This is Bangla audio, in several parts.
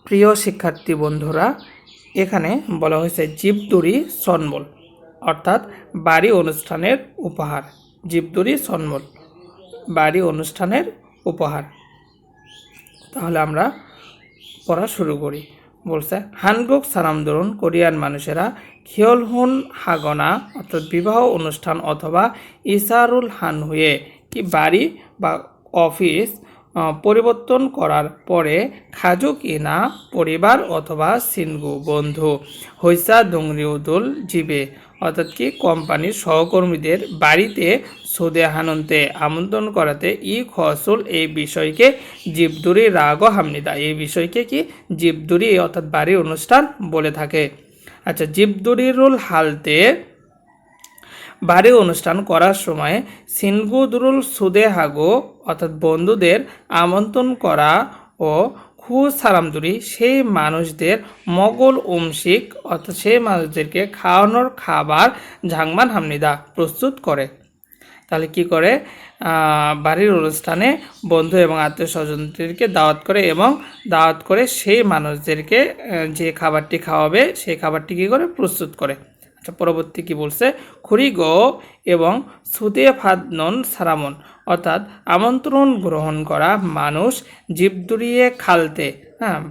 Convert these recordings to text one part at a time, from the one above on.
প্রিয় শিক্ষার্থী বন্ধুরা, এখানে বলা হয়েছে জীবদুরি সন্মল অর্থাৎ বাড়ি অনুষ্ঠানের উপহার। জীবদুরি সন্মল বাড়ি অনুষ্ঠানের উপহার। তাহলে আমরা পড়া শুরু করি। বলছে হানগুক সারামদরুন কোরিয়ান মানুষেরা খিয়লহুন হাগনা অর্থাৎ বিবাহ অনুষ্ঠান অথবা ইসারুল হানহুয়ে কি বাড়ি বা অফিস পরিবর্তন করার পরে খাজুক ইনা পরিবার অথবা সিনগু বন্ধু হৈসা দংরিউদুল জিবে অর্থাৎ কি কোম্পানির সহকর্মীদের বাড়িতে সোদে হানন্তে আমন্ত্রণ করাতে ই খসুল এই বিষয়কে জীবদুরি রাগ হামনিদা এই বিষয়কে কি জীবদুরি অর্থাৎ বাড়ির অনুষ্ঠান বলে থাকে। আচ্ছা, জীবদুরিরুল হালতে বাড়ি অনুষ্ঠান করার সময় সিনগুদুরুল সুদেহাগো অর্থাৎ বন্ধুদের আমন্ত্রণ করা ও খু সারামদুরি সেই মানুষদের মগল উমশিক অর্থাৎ সেই মানুষদেরকে খাওয়ানোর খাবার ঝাংমান হামনিদা প্রস্তুত করে। তাহলে কি করে বাড়ির অনুষ্ঠানে বন্ধু এবং আত্মীয় স্বজনদেরকে দাওয়াত করে এবং দাওয়াত করে সেই মানুষদেরকে যে খাবারটি খাওয়াবে সেই খাবারটি কী করে প্রস্তুত করে। আচ্ছা, পরবর্তী কি বলছে খুরিগো এবং সুদে ফাদনন সারামন অর্থাৎ আমন্ত্রণ গ্রহণ করা মানুষ জীবদুরিয়ে খালতে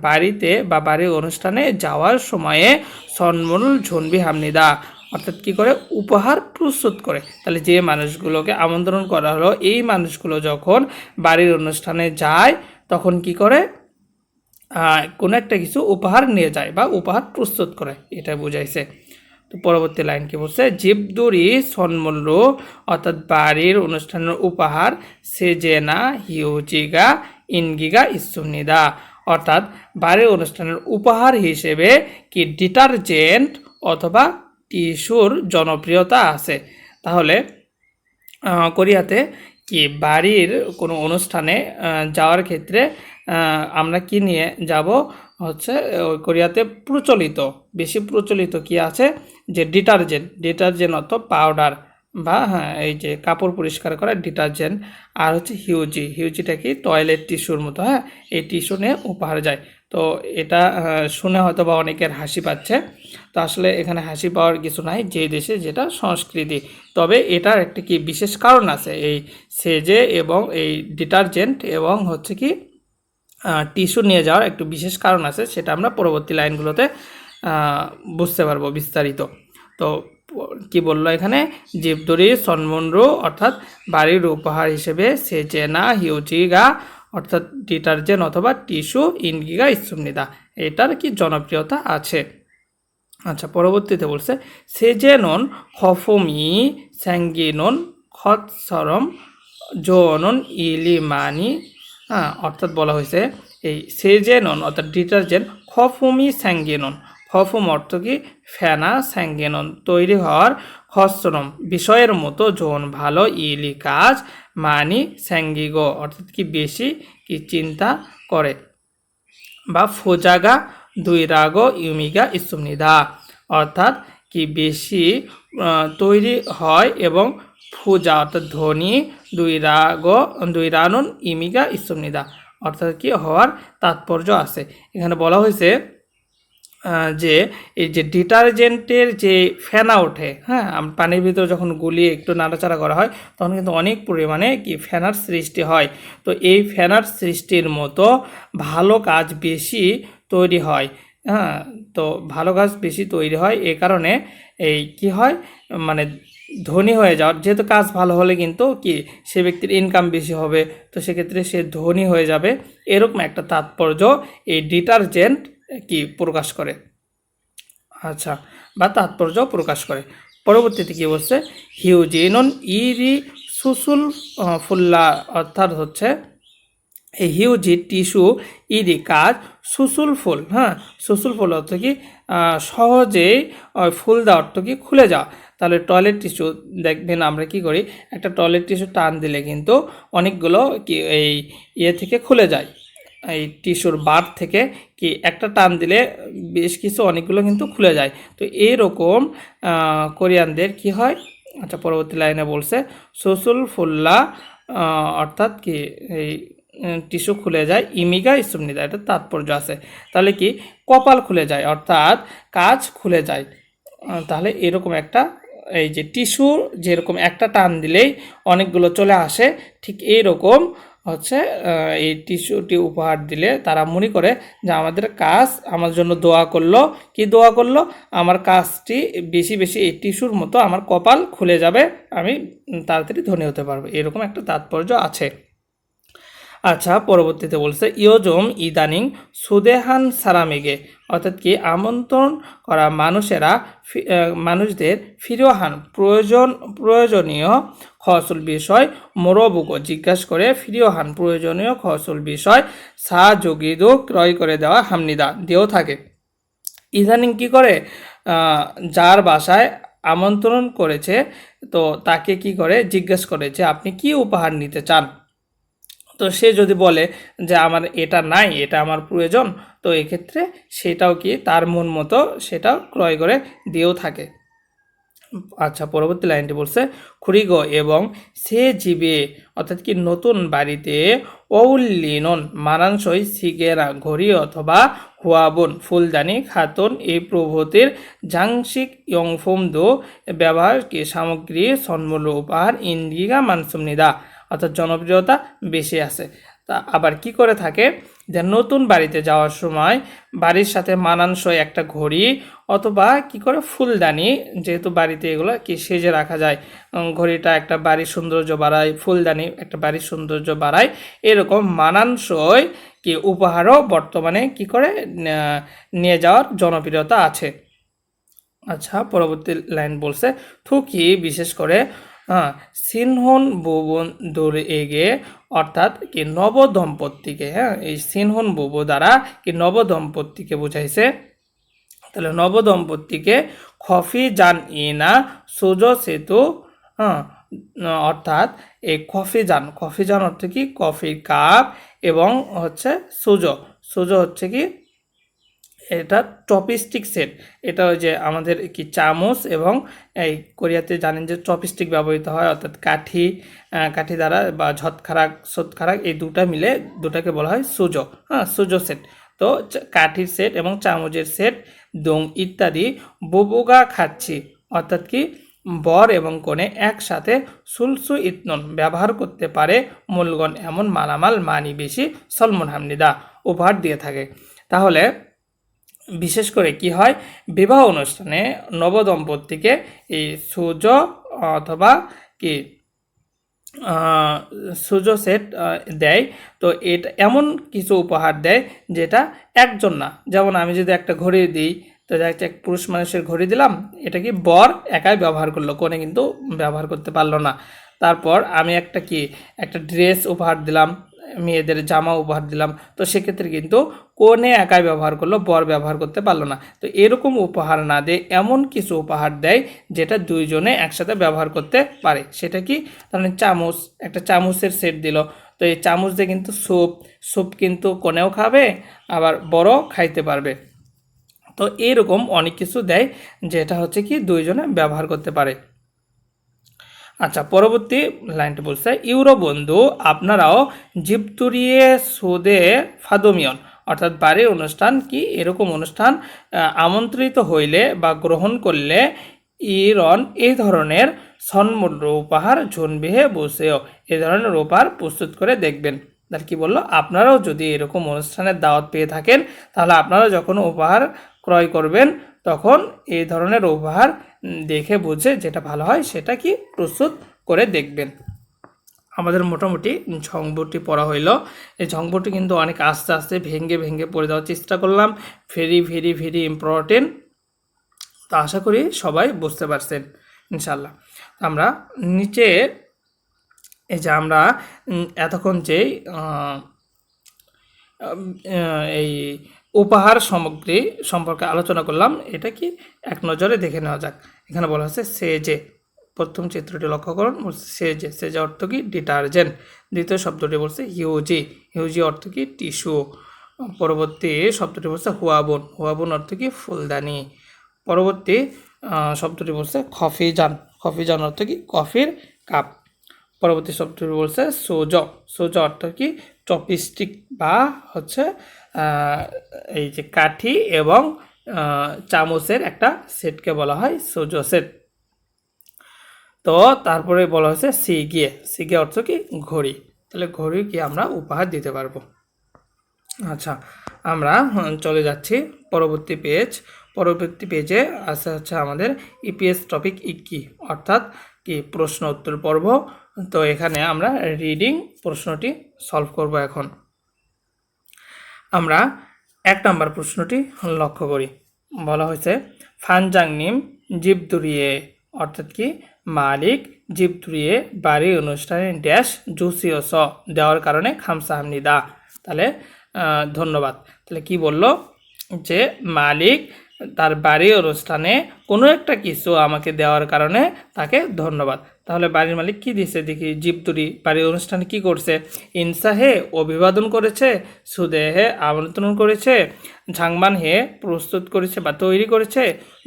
বাড়িতে বা বাড়ির অনুষ্ঠানে যাওয়ার সময়ে সন্মনুল ঝনবি হামনিদা অর্থাৎ কি করে উপহার প্রস্তুত করে। তাহলে যে মানুষগুলোকে আমন্ত্রণ করা হলো এই মানুষগুলো যখন বাড়ির অনুষ্ঠানে যায় তখন কি করে কোনো একটা কিছু উপহার নিয়ে যায় বা উপহার প্রস্তুত করে, এটা বুঝাইছে। তো পরবর্তী লাইন কি বলছে জীবদুরি সন্মূল্য অর্থাৎ বাড়ির অনুষ্ঠানের উপহার সেজেনা হিউজিগা ইনগিগা ইসুনিদা অর্থাৎ বাড়ির অনুষ্ঠানের উপহার হিসেবে কি ডিটারজেন্ট অথবা টিস্যুর জনপ্রিয়তা আছে। তাহলে কোরিয়াতে কি বাড়ির কোনো অনুষ্ঠানে যাওয়ার ক্ষেত্রে আমরা কি নিয়ে যাব হচ্ছে কোরিয়াতে বেশি প্রচলিত কি আছে যে ডিটারজেন্ট অর্থ পাউডার বা এই যে কাপড় পরিষ্কার করা ডিটারজেন্ট, আর হচ্ছে হিউজিটা কি টয়লেট টিস্যুর মতো, এই টিস্যু নিয়ে উপহার যায়। তো এটা শুনে হয়তো বা অনেকের হাসি পাচ্ছে, তো আসলে এখানে হাসি পাওয়ার কিছু নাই, যে দেশে যেটা সংস্কৃতি। তবে এটার একটা কি বিশেষ কারণ আছে, এই সেজে এবং এই ডিটারজেন্ট এবং হচ্ছে কি টিস্যু নিয়ে যাওয়ার একটু বিশেষ কারণ আছে, সেটা আমরা পরবর্তী লাইনগুলোতে বুঝতে পারবো বিস্তারিত। তো কি বললো এখানে জীবদুরি সন্মনরু অর্থাৎ বাড়ির উপহার হিসেবে সেজেনা হিউজিগা অর্থাৎ ডিটারজেন্ট অথবা টিস্যু ইনগিগা ইসুমনিদা এটার কি জনপ্রিয়তা আছে। আচ্ছা, পরবর্তীতে বলছে সেজেনন হফমি স্যাঙ্গিনন খৎসরম জোনন ইলিমানি, অর্থাৎ বলা হয়েছে এই সেজেনন অর্থাৎ ডিটারজেন্ট খফুমি স্যাঙ্গেনন, খফুম অর্থ কি ফেনা, স্যাঙ্গেনন তৈরি হওয়ার, খসরম বিষয়ের মতো, জোন ভালো, ইলি কাজ, মানি স্যাঙ্গিগো অর্থাৎ কি বেশি কি চিন্তা করে, বা ফোজাগা দুই রাগো ইউমিগা ইসুমনিদা অর্থাৎ কি বেশি তৈরি হয় এবং ফুজা অর্থাৎ ধ্বনি, দুই রানুন ইমিগা ইসুমনিদা অর্থাৎ কি হওয়ার তাৎপর্য আছে। এখানে বলা হয়েছে যে এই যে ডিটারজেন্টের যে ফেনা ওঠে, পানির ভিতরে যখন গুলিয়ে একটু নাড়াচাড়া করা হয় তখন কিন্তু অনেক পরিমাণে কি ফেনার সৃষ্টি হয়। তো এই ফেনার সৃষ্টির মতো ভালো কাজ বেশি তৈরি হয়, তো ভালো কাজ বেশি তৈরি হয় এ কারণে এই কি হয় মানে ধনী হয়ে যাওয়ার, যেহেতু কাজ ভালো হলে কিন্তু কি সে ব্যক্তির ইনকাম বেশি হবে, তো সেক্ষেত্রে সে ধনী হয়ে যাবে, এরকম একটা তাৎপর্য এই ডিটারজেন্ট কি প্রকাশ করে, আচ্ছা, বা তাৎপর্য প্রকাশ করে। পরবর্তীতে কি বলছে হিউজিনন ইরি সুসুল ফুল্লা অর্থাৎ হচ্ছে এই হিউজি টিস্যু ইরি কাজ সুসুল ফুল, সুসুল ফুল অর্থ কি সহজেই ফুল দেওয়া অর্থ কি খুলে যাওয়া। তাহলে টয়লেট টিস্যু দেখবেন আমরা কি করি, একটা টয়লেট টিস্যু টান দিলে কিন্তু অনেকগুলো কি এই থেকে খুলে যায়, এই টিস্যুর বার থেকে কি একটা টান দিলে বেশ কিছু অনেকগুলো কিন্তু খুলে যায়। তো এইরকম কোরিয়ানদের কি হয়, আচ্ছা পরবর্তী লাইনে বলছে সুসুল ফুল্লা অর্থাৎ কি এই টিস্যু খুলে যায়, ইমিগা স্তম্ভিদা, এটা তাৎপর্য আছে। তাহলে কি কপাল খুলে যায় অর্থাৎ কাজ খুলে যায়। তাহলে এরকম একটা, এই যে টিস্যু যেরকম একটা টান দিলেই অনেকগুলো চলে আসে, ঠিক এইরকম হচ্ছে এই টিস্যুটি উপহার দিলে তারা মনে করে যে আমাদের কাজ, আমার জন্য দোয়া করলো। কি দোয়া করলো? আমার কাজটি বেশি বেশি এই টিস্যুর মতো আমার কপাল খুলে যাবে, আমি তাড়াতাড়ি ধনী হতে পারবো, এরকম একটা তাৎপর্য আছে। আচ্ছা, পরবর্তীতে বলছে ইয়োজম ইদানিং সুদেহান সারামেগে, অর্থাৎ কি আমন্ত্রণ করা মানুষেরা মানুষদের ফিরোহান প্রয়োজনীয় খসুল বিষয় মোরবুকো জিজ্ঞাসা করে ফিরোহান প্রয়োজনীয় খসুল বিষয় সা যোগিদো ক্রয় করে দেওয়া হামনিদা দিয়েও থাকে। ইদানিং কি করে, যার বাসায় আমন্ত্রণ করেছে তো তাকে কি করে জিজ্ঞেস করে যে আপনি কি উপহার নিতে চান। তো সে যদি বলে যে আমার এটা নাই, এটা আমার প্রয়োজন, তো এক্ষেত্রে সেটাও কি তার মন মতো সেটাও ক্রয় করে দিয়েও থাকে। আচ্ছা, পরবর্তী লাইনটি বলছে খুরিগো এবং সে জীবে, অর্থাৎ কি নতুন বাড়িতে ঔলিনন মানানসই সিগেরা ঘড়ি অথবা হুয়াবন ফুলদানি খাতুন এই প্রভৃতির জাংশিক ইয়ংফোম দো ব্যবহার কি সামগ্রী সন্মূল্য উপহার ইন্দিগা মানসুমনিদা, অর্থাৎ জনপ্রিয়তা বেশি আছে। তা আবার কি করে থাকে যে নতুন বাড়িতে যাওয়ার সময় বাড়ির সাথে মানানসই একটা ঘড়ি অথবা কি করে ফুলদানি, যেহেতু বাড়িতে এগুলো কি সেজে রাখা যায়, ঘড়িটা একটা বাড়ির সৌন্দর্য বাড়ায়, ফুলদানি একটা বাড়ির সৌন্দর্য বাড়ায়, এরকম মানানসই কি উপহারও বর্তমানে কি করে নিয়ে যাওয়ার জনপ্রিয়তা আছে। আচ্ছা, পরবর্তী লাইন বলছে থুকি বিশেষ করে সিনহন বুবন দূরে এগে, অর্থাৎ কি নবদম্পতিকে, এই সিনহন বুবো দ্বারা কি নবদম্পতিকে বুঝাইছে। তাহলে নবদম্পতিকে খফি জান ইনা সুজো সেতু, অর্থাৎ এই কফি জান অর্থ কি কফির কাপ, এবং হচ্ছে সুজো হচ্ছে কি এটা চপস্টিক সেট, এটা ওই যে আমাদের কি চামচ, এবং এই কোরিয়াতে জানেন যে চপস্টিক ব্যবহৃত হয়, অর্থাৎ কাঠি দ্বারা বা সৎখারাক এই দুটা মিলে দুটাকে বলা হয় সুজো সেট। তো কাঠির সেট এবং চামচের সেট দোং ইত্যাদি বুবুগা খাচ্ছি, অর্থাৎ কি বর এবং কনে একসাথে সুলসু ইতনন ব্যবহার করতে পারে মূলগণ এমন মালামাল মানি বেশি সলমন হামনিদা উপহার দিয়ে থাকে। তাহলে বিশেষ করে কি হয়, বিবাহ অনুষ্ঠানে নবদম্পতিকে এই অথবা কি সুজো সেট দেয়। তো এটা এমন কিছু উপহার দেয় যেটা একজন না, যেমন আমি যদি একটা ঘড়ি দিই, তো একটা এক পুরুষ মানুষের ঘড়ি দিলাম, এটা কি বর একাই ব্যবহার করলো, কোনে কিন্তু ব্যবহার করতে পারলো না। তারপর আমি একটা ড্রেস উপহার দিলাম, মেয়েদের জামা উপহার দিলাম, তো সেক্ষেত্রে কিন্তু কোনে একাই ব্যবহার করলো, বর ব্যবহার করতে পারলো না। তো এরকম উপহার না দিয়ে এমন কিছু উপহার দেয় যেটা দুইজনে একসাথে ব্যবহার করতে পারে। সেটা কি, তাহলে একটা চামচের সেট দিল, তো এই চামচ দিয়ে কিন্তু স্যুপ কিন্তু কোনেও খাবে, আবার বড় খাইতে পারবে। তো এরকম অনেক কিছু দেয় যেটা হচ্ছে কি দুইজনে ব্যবহার করতে পারে। আচ্ছা, পরবর্তী লাইনটি বলছে ইউরো বন্ধু আপনারাও জিপতুরিয়ে সোদে ফাদমিয়ন, অর্থাৎ বাড়ির অনুষ্ঠান কি এরকম অনুষ্ঠান আমন্ত্রিত হইলে বা গ্রহণ করলে এই ধরনের সন্মূল্য উপহার ঝুনবিহে বসেও এই ধরনের উপহার প্রস্তুত করে দেখবেন। তার কি বললো, আপনারাও যদি এরকম অনুষ্ঠানের দাওয়াত পেয়ে থাকেন তাহলে আপনারা যখন উপহার ক্রয় করবেন তখন এই ধরনের উপহার দেখে বুঝে যেটা ভালো হয় সেটা কি প্রস্তুত করে দেখবেন। আমাদের মোটামুটি ঝংবটি পড়া হইল। এই ঝংবটি কিন্তু অনেক আস্তে আস্তে ভেঙে ভেঙে পড়ে দেওয়ার চেষ্টা করলাম, ভেরি ভেরি ভেরি ইম্পর্টেন্ট। তো আশা করি সবাই বুঝতে পারছেন ইনশাল্লাহ। আমরা নিচে এই যে আমরা এতক্ষণ যেই এই উপহার সামগ্রী সম্পর্কে আলোচনা করলাম, এটা কি এক নজরে দেখে নেওয়া যাক। এখানে বলা হচ্ছে সেজে, প্রথম চিত্রটি লক্ষ্য করুন, সেজে অর্থ কি ডিটারজেন্ট। দ্বিতীয় শব্দটি বলছে হিউজি অর্থ কি টিস্যু। পরবর্তী শব্দটি বলছে হুয়াবুন অর্থ কি ফুলদানি। পরবর্তী শব্দটি বলছে কফিজান অর্থ কি কফির কাপ। পরবর্তী শব্দটি বলছে সোজ অর্থ কি চপস্টিক বা হচ্ছে এই যে কাঠি এবং চামচের একটা সেটকে বলা হয় সোজো সেট। তো তারপরে বলা হয়েছে সিগে অর্থ কি ঘড়ি, তাহলে ঘড়ি কি আমরা উপহার দিতে পারবো। আচ্ছা, আমরা চলে যাচ্ছি পরবর্তী পেজে আছে হচ্ছে আমাদের ইপিএস টপিক ইকি অর্থাৎ কি প্রশ্ন উত্তর পর্ব। তো এখানে আমরা রিডিং প্রশ্নটি সলভ করব। এখন আমরা 1 নম্বর প্রশ্নটি লক্ষ্য করি। বলা হয়েছে ফানজাংনিম জীবদুরিয়ে অর্থাৎ কি মালিক জীবদুরিয়ে বাড়ি অনুষ্ঠানে ড্যাশ জুসিওস দেওয়ার কারণে খামসাহামনিদা, তাহলে ধন্যবাদ। তাহলে কি বলল যে মালিক তার বাড়ি অনুষ্ঠানে কোনো একটা কিছু আমাকে দেওয়ার কারণে তাকে ধন্যবাদ। তাহলে বাড়ির মালিক কি দিছে দেখি, জীবদুরি বাড়ির অনুষ্ঠানে কি করছে, ইনসাহে অভিবাদন করেছে, সুদেহে আমন্ত্রণ করেছে, ঝাংমান হে প্রস্তুত করেছে বা তৈরি করেছে,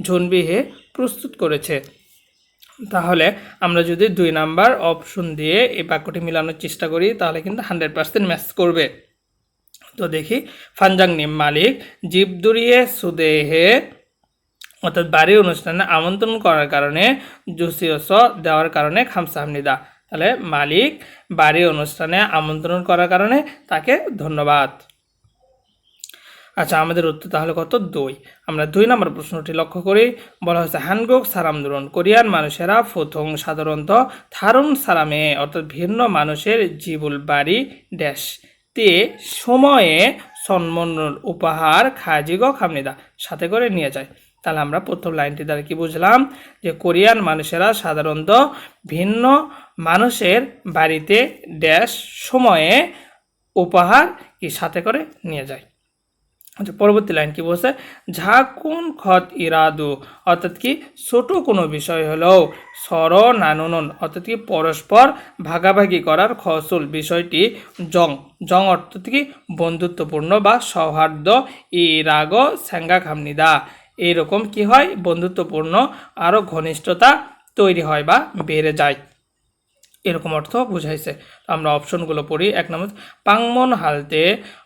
ঝুনবি হে প্রস্তুত করেছে। তাহলে আমরা যদি 2 নাম্বার অপশন দিয়ে এই বাক্যটি মিলানোর চেষ্টা করি তাহলে কিন্তু 100% ম্যাচ করবে। তো দেখি ফানজাংনিম মালিক জীবদুরিয়ে সুদেহে অর্থাৎ বাড়ির অনুষ্ঠানে আমন্ত্রণ করার কারণে জুসিওস দেওয়ার কারণে খামসাহামনিদা, তাহলে মালিক বাড়ির অনুষ্ঠানে আমন্ত্রণ করার কারণে তাকে ধন্যবাদ। আচ্ছা, আমাদের উত্তর তাহলে কত 2। আমরা 2 নম্বর প্রশ্নটি লক্ষ্য করি। বলা হয়েছে হানগুক সারামদুরন কোরিয়ান মানুষেরা প্রথম সাধারণত থারুন সারামে অর্থাৎ ভিন্ন মানুষের জীবুল বাড়ি ড্যাশ তে সময়ে সম্মানর উপহার খাজিগ খামনিদা সাথে করে নিয়ে যায়। তাহলে আমরা প্রথম লাইনটি দ্বারা কি বুঝলাম যে কোরিয়ান মানুষেরা সাধারণত ভিন্ন মানুষের বাড়িতে ড্যাশ সময়ে উপহার কি সাথে করে নিয়ে যায়। আচ্ছা, পরবর্তী লাইন কি বলছে, ঝাকুন খত ইরাদু অর্থাৎ কি ছোট কোনো বিষয় হলেও সর নানুনন অর্থাৎ কি পরস্পর ভাগাভাগি করার খসুল বিষয়টি জং অর্থাৎ কি বন্ধুত্বপূর্ণ বা সৌহার্দ্য ইরাগ স্যাঙ্গা খামনিদা, এইরকম কি হয় বন্ধুত্বপূর্ণ আরও ঘনিষ্ঠতা তৈরি হয় বা বেড়ে যায়, এরকম অর্থ বুঝাইছে। তো আমরা অপশনগুলো পড়ি। 1 নম্বর পাংমন হালতে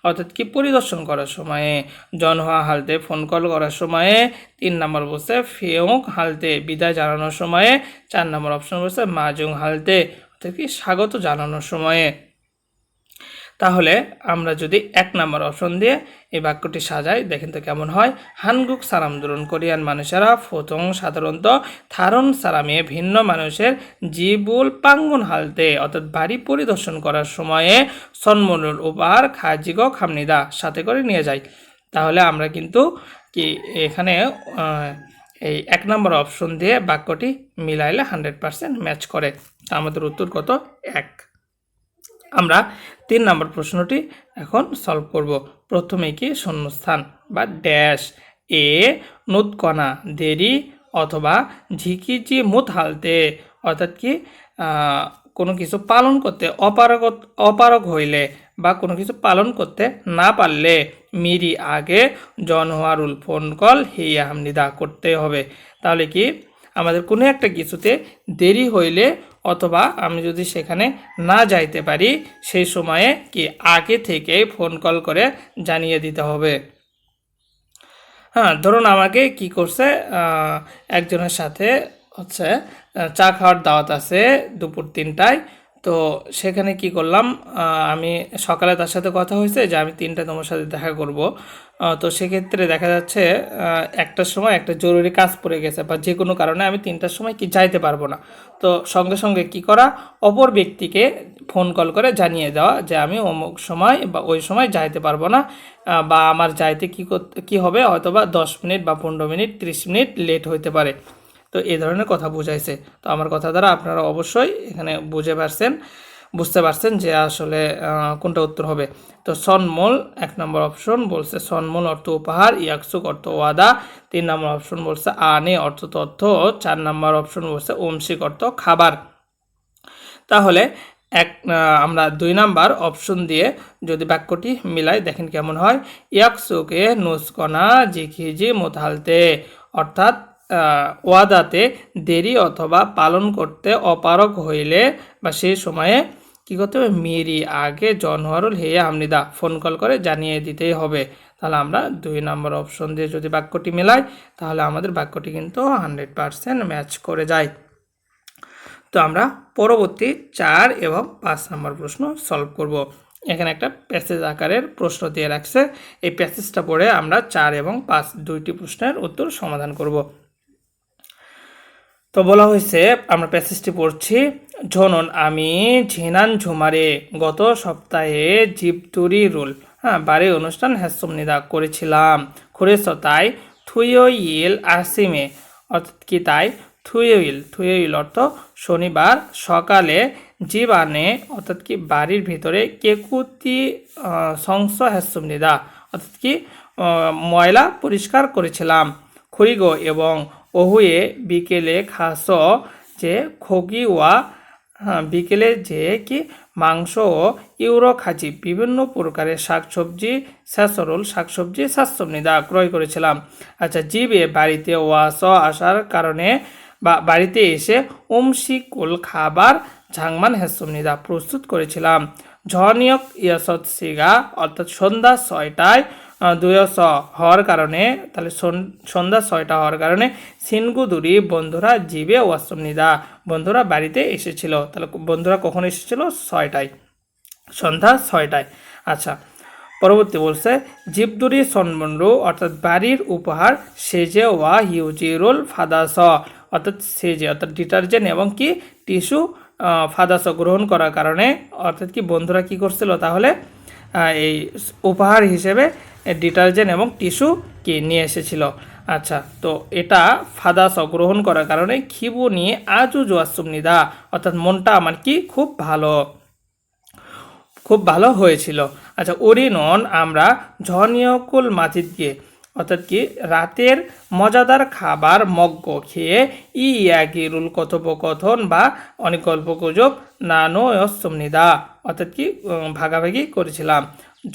অর্থাৎ কি পরিদর্শন করার সময়ে, জনহা হালতে ফোন কল করার সময়ে, 3 নম্বর বলছে ফেয়ং হালতে বিদায় জানানোর সময়ে, 4 নম্বর অপশন বলছে মাজুং হালতে অর্থাৎ কি স্বাগত জানানোর সময়ে। তাহলে আমরা যদি 1 নম্বর অপশন দিয়ে এই বাক্যটি সাজাই দেখেন তো কেমন হয়। হানগুক সারামদুরন কোরিয়ান মানুষেরা প্রথম সাধারণত থারন সারামে ভিন্ন মানুষের জীবুল পাঙ্গুন হালতে অর্থাৎ বাড়ি পরিদর্শন করার সময়ে সন্মনুর উপহার খাজিগ খামনিদা সাথে করে নিয়ে যায়। তাহলে আমরা কিন্তু কি এখানে এই 1 নম্বর অপশন দিয়ে বাক্যটি মিলাইলে 100% ম্যাচ করে। আমাদের উত্তর কত 1। আমরা 3 নম্বর প্রশ্নটি এখন সলভ করব। প্রথমে কি শূন্যস্থান বা ড্যাশ এ নুৎকণা দেরি অথবা ঝিকিচি মুত হালতে অর্থাৎ কি কোনো কিছু পালন করতে অপারগ হইলে বা কোনো কিছু পালন করতে না পারলে মিরি আগে জনহারুল ফোন কল হিয়া হামনিদা করতে হবে। তাহলে কি আমাদের কোনো একটা কিছুতে দেরি হইলে অথবা আমি যদি সেখানে না যাইতে পারি সেই সময়ে কি আগে থেকে ফোন কল করে জানিয়ে দিতে হবে। হ্যাঁ, ধরুন আমাকে কি করছে একজনের সাথে হচ্ছে চা খাওয়ার দাওয়াত আছে দুপুর 3টায়। তো সেখানে কি করলাম, আমি সকালে তার সাথে কথা হয়েছে যে আমি 3টায় তোমার সাথে দেখা করব। তো সেক্ষেত্রে দেখা যাচ্ছে 1টার সময় একটা জরুরি কাজ পড়ে গেছে বা যে কোনো কারণে আমি 3টার সময় কি যাইতে পারবো না। তো সঙ্গে সঙ্গে কি করা, অপর ব্যক্তিকে ফোন কল করে জানিয়ে দেওয়া যে আমি অমুক সময় বা ওই সময় যাইতে পারবো না, বা আমার যাইতে কি হবে হয়তো বা 10 মিনিট বা 15 মিনিট 30 মিনিট লেট হইতে পারে। তো এই ধরনের কথা বুঝাইছে। তো আমার কথা দ্বারা আপনারা অবশ্যই এখানে বুঝতে পারছেন যে আসলে কোনটা উত্তর হবে। তো সন্মল 1 নম্বর অপশন বলছে সন্মল অর্থ উপহার, ইয়াকসুক অর্থ ওয়াদা, 3 নম্বর অপশন বলছে আনে অর্থ তথ্য, 4 নম্বর অপশন বলছে ওমসিক অর্থ খাবার। তাহলে আমরা 2 নাম্বার অপশন দিয়ে যদি বাক্যটি মিলাই দেখেন কেমন হয়। ইয়াকসুকে নুসকনা জিখিজি মোতালতে অর্থাৎ ওয়াদাতে দেরি অথবা পালন করতে অপারগ হইলে বা সেই সময়ে কী করতে হবে, মেরি আগে জনওয়ারুল হেয়া হামনিদা ফোন কল করে জানিয়ে দিতেই হবে। তাহলে আমরা 2 নম্বর অপশন দিয়ে যদি বাক্যটি মেলাই তাহলে আমাদের বাক্যটি কিন্তু 100% ম্যাচ করে যায়। তো আমরা পরবর্তী 4 এবং 5 নম্বর প্রশ্ন সলভ করব। এখানে একটা প্যাসেজ আকারের প্রশ্ন দিয়ে রাখছে, এই প্যাসেজটা পড়ে আমরা 4 এবং 5 দুইটি প্রশ্নের উত্তর সমাধান করব। তো বলা হয়েছে, আমরা প্যাসেজটি পড়ছি। ঝনন আমি ঝিনান ঝুমারে গত সপ্তাহে জীবতুরি রুল বাড়ির অনুষ্ঠান হ্যাসমনিদা করেছিলাম। খুরেছ তাই থুইল আসিমে, অর্থাৎ কি তাই থুইল অর্থ শনিবার সকালে জীবানে, অর্থাৎ কি বাড়ির ভিতরে কেকুতি সংস হ্যাসমনিদা, অর্থাৎ কি ময়লা পরিষ্কার করেছিলাম। খুরিগো এবং ওহুয়ে বিকেলে খাস যে খগি ওয়া, বিকেলে যে কি মাংস ও ইউরো খাঁচি বিভিন্ন প্রকারের শাকসবজি স্যাসরল শাকসবজি স্বাস্থ্যনিদা ক্রয় করেছিলাম। আচ্ছা, জিবে বাড়িতে ওয়াস আসার কারণে বা বাড়িতে এসে উমশিকুল খাবার ঝাংমান হেসমনিদা প্রস্তুত করেছিলাম। ঝনিয়ক ইয়াসত সিগা, অর্থাৎ সন্ধ্যা 6টায় 200 হওয়ার কারণে, তাহলে সন্ধ্যা 6টা হওয়ার কারণে সিনগুদুরি বন্ধুরা জিবে ওয়াসমনিদা বন্ধুরা বাড়িতে এসেছিল। তাহলে বন্ধুরা কখন এসেছিল, 6টায়, সন্ধ্যা 6টায়। আচ্ছা, পরবর্তী বলছে জিবদুরি সন্মন্ডু, অর্থাৎ বাড়ির উপহার সেজে ওয়া হিউজিরুল ফাদাস, অর্থাৎ সেজে অর্থাৎ ডিটারজেন্ট এবং কি টিস্যু ফাদাস গ্রহণ করার কারণে, অর্থাৎ কি বন্ধুরা কি করছিল, তাহলে এই উপহার হিসেবে ডিটারজেন্ট এবং টিস্যু কি নিয়ে এসেছিল। আচ্ছা, তো এটা ফাদাস গ্রহণ করার কারণে খিবু নিয়ে আজু জোয়াসুমনিদা, অর্থাৎ মনটা আমার কি খুব ভালো হয়েছিল। আচ্ছা, ওরিনন আমরা ঝনিয়কুল মাতিদ গিয়ে, অর্থাৎ কি রাতের মজাদার খাবার মগ্গ খেয়ে ইয়াগিরুল কথোপকথন বা অনেক গল্পগুজব নানো অসমনিদা, অর্থাৎ কি ভাগাভাগি করেছিলাম।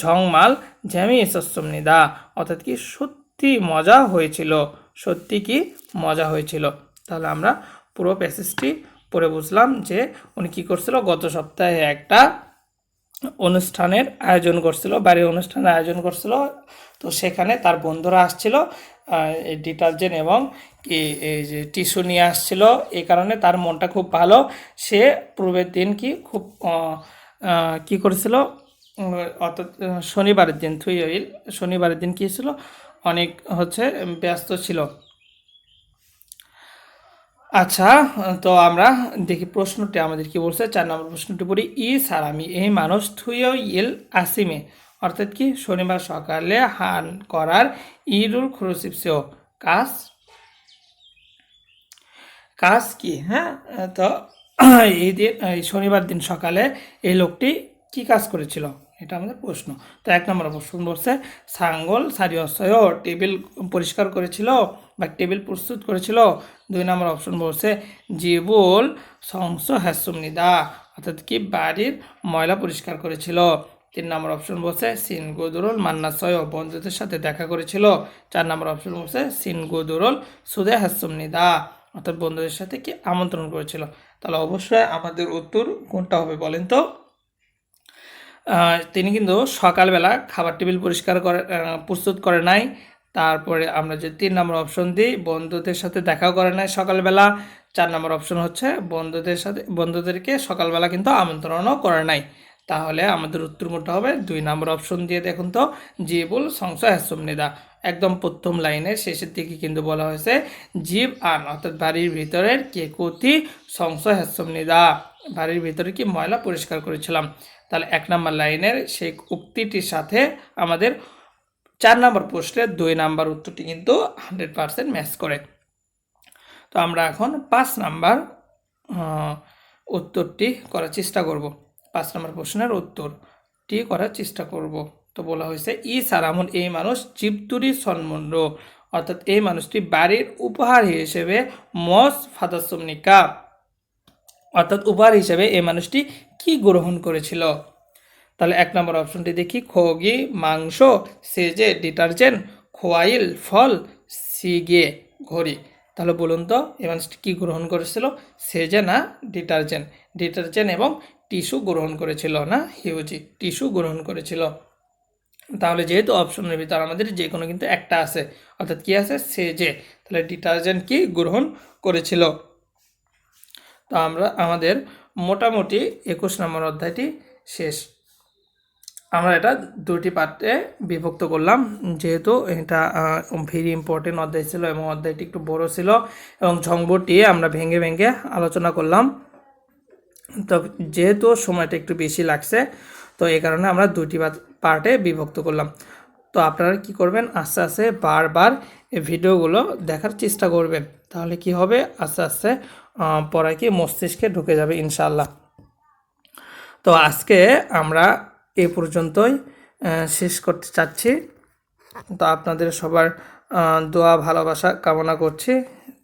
ঝংমাল ঝ্যামি সসমনিদা, অর্থাৎ কি সত্যি মজা হয়েছিল, সত্যি কি মজা হয়েছিল। তাহলে আমরা পুরো প্যাসেজটি পড়ে বুঝলাম যে উনি কী করছিল, গত সপ্তাহে একটা অনুষ্ঠানের আয়োজন করছিল, বাড়ির অনুষ্ঠানের আয়োজন করছিল। তো সেখানে তার বন্ধুরা আসছিল, ডিটারজেন্ট এবং এই যে টিস্যু নিয়ে আসছিল, এই কারণে তার মনটা খুব ভালো। সে পূর্বের দিন কি খুব কি করেছিল, অর্থাৎ শনিবারের দিন শনিবারের দিন কী ছিল, অনেক ব্যস্ত ছিল। আচ্ছা, তো আমরা দেখি প্রশ্নটি আমাদের কি বলছে। 4 নম্বর প্রশ্নটি পড়ি। ই সারামি এই মানুষ থুইল আসিমে, অর্থাৎ কি শনিবার সকালে হান করার ইরুল খুরুসিপসেও কাজ কি, তো এই দিন শনিবার দিন সকালে এই লোকটি কি কাজ করেছিল, এটা আমাদের প্রশ্ন। তো 1 নম্বর প্রশ্ন বলছে সাঙ্গল সারিয়সয় টেবিল পরিষ্কার করেছিল বা টেবিল প্রস্তুত করেছিল। 2 নম্বর অপশন বলছে জিবুল সংস হ্যাসমনিদা, অর্থাৎ কি বাড়ির ময়লা পরিষ্কার করেছিল। 3 নম্বর অপশন বলছে সিনগুদুরুল মান্নাসয় বন্ধুদের সাথে দেখা করেছিল। 4 নম্বর অপশন বলছে সিনগুদুরুল সুদে হ্যাসমনিদা, অর্থাৎ বন্ধুদের সাথে কি আমন্ত্রণ করেছিল। তাহলে অবশ্যই আমাদের উত্তর কোনটা হবে বলেন তো। তিনি কিন্তু সকালবেলা খাবার টেবিল প্রস্তুত করে নাই। তারপরে আমরা যে 3 নম্বর অপশন দিই, বন্ধুদের সাথে দেখাও করে নাই সকালবেলা। 4 নম্বর অপশন হচ্ছে বন্ধুদেরকে সকালবেলা কিন্তু আমন্ত্রণও করে নাই। তাহলে আমাদের উত্তর কোনটা হবে, 2 নম্বর অপশন দিয়ে দেখুন তো, জিবুল সংশয় হ্যাসমনিদা। একদম প্রথম লাইনের শেষের দিকে কিন্তু বলা হয়েছে জীব আন, অর্থাৎ বাড়ির ভিতরের কেকুতি সংশয় হ্যাসমনিদা, বাড়ির ভিতরে কি ময়লা পরিষ্কার করেছিলাম। তাহলে 1 নম্বর লাইনের সেই উক্তিটির সাথে আমাদের 4 নম্বর প্রশ্নের 2 নম্বর উত্তরটি কিন্তু 100% ম্যাচ করে। তো আমরা এখন 5 নম্বর উত্তরটি করার চেষ্টা করব। 5 নম্বর প্রশ্নের উত্তরটি করার চেষ্টা করব। তো বলা হয়েছে ই সারামুন এই মানুষ জীবতুরি সন্মন্ড, অর্থাৎ এই মানুষটি বাড়ির উপহার হিসেবে মস ফাদাসমনিকা, অর্থাৎ উপহার হিসেবে এই মানুষটি কি গ্রহণ করেছিল। তাহলে 1 নম্বর অপশনটি দেখি, খগি মাংস, সেজে ডিটারজেন্ট, খোয়াইল ফল, সিগে ঘড়ি। তাহলে বলুন তো এই মানুষটি কী গ্রহণ করেছিল, সেজে না ডিটারজেন্ট এবং টিস্যু গ্রহণ করেছিল, না হিউজি টিস্যু গ্রহণ করেছিল। তাহলে যেহেতু অপশনের ভিতর আমাদের যে কোনো কিন্তু একটা আছে, অর্থাৎ কি আছে সেজে, তাহলে ডিটারজেন্ট কি গ্রহণ করেছিল। তো আমরা আমাদের মোটামুটি 21 নম্বর অধ্যায়টি শেষ। আমরা এটা দুটি পার্টে বিভক্ত করলাম, যেহেতু এটা ভেরি ইম্পর্টেন্ট অধ্যায় ছিল এবং অধ্যায়টি একটু বড় ছিল, এবং ঝংবটি আমরা ভেঙে ভেঙে আলোচনা করলাম। তো যেহেতু সময়টা একটু বেশি লাগছে, তো এই কারণে আমরা দুটি পার্টে বিভক্ত করলাম। তো আপনারা কি করবেন, আস্তে আস্তে বারবার এই ভিডিওগুলো দেখার চেষ্টা করবেন, তাহলে কি হবে, আস্তে আস্তে পড়া কি মস্তিষ্কে ঢুকে যাবে ইনশাআল্লাহ। তো আজকে আমরা এ পর্যন্তই শেষ করতে চাচ্ছি। তো আপনাদের সবার দোয়া ভালোবাসা কামনা করছি।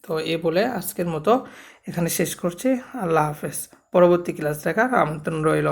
তো এ বলে আজকের মতো এখানে শেষ করছি। আল্লাহ হাফেজ। পরবর্তী ক্লাস দেখার আমন্ত্রণ রইল।